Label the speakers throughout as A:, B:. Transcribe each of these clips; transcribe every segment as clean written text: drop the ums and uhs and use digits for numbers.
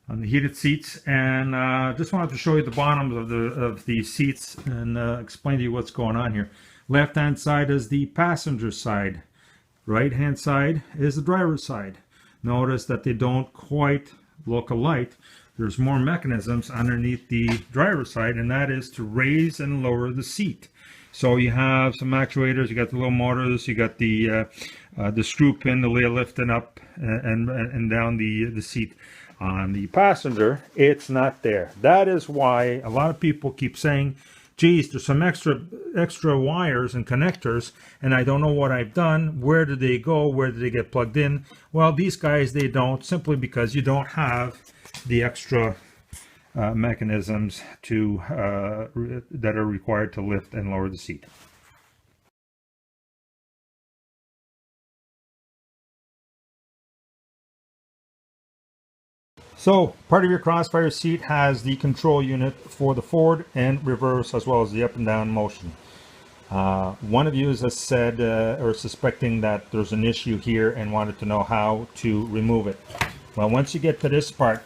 A: on the heated seats, and just wanted to show you the bottoms of the seats and explain to you what's going on here. Left hand side is the passenger side. Right hand side is the driver's side. Notice that they don't quite look alike. There's more mechanisms underneath the driver's side, and that is to raise and lower the seat. So you have some actuators, you got the little motors, you got the screw pin, the layer lifting up and down the seat. On the passenger, it's not there. That is why a lot of people keep saying, geez, there's some extra wires and connectors, and I don't know what I've done. Where did they go? Where did they get plugged in? Well, these guys, they don't, simply because you don't have the extra mechanisms to that are required to lift and lower the seat. So part of your Crossfire seat has the control unit for the forward and reverse, as well as the up and down motion. One of you has said or suspecting that there's an issue here and wanted to know how to remove it. Well, once you get to this part,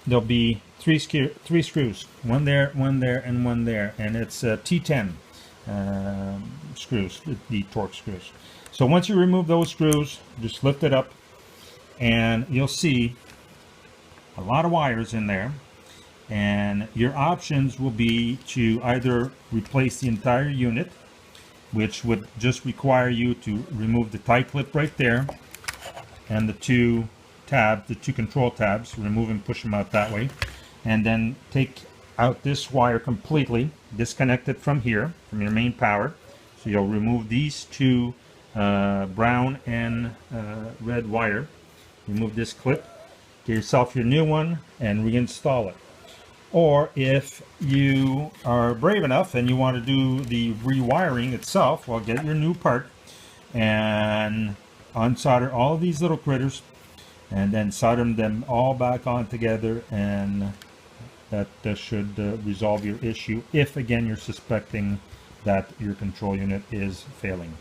A: there'll be three screws, one there, and one there, and it's T10 screws, the Torx screws. So once you remove those screws, just lift it up, and you'll see a lot of wires in there, and your options will be to either replace the entire unit, which would just require you to remove the tie clip right there and the two tabs, the two control tabs, remove and push them out that way, and then take out this wire completely, disconnect it from here, from your main power. So you'll remove these two brown and red wire, remove this clip, get yourself your new one, and reinstall it. Or if you are brave enough and you want to do the rewiring itself, well, get your new part and unsolder all of these little critters, and then solder them all back on together, and that should resolve your issue if, again, you're suspecting that your control unit is failing.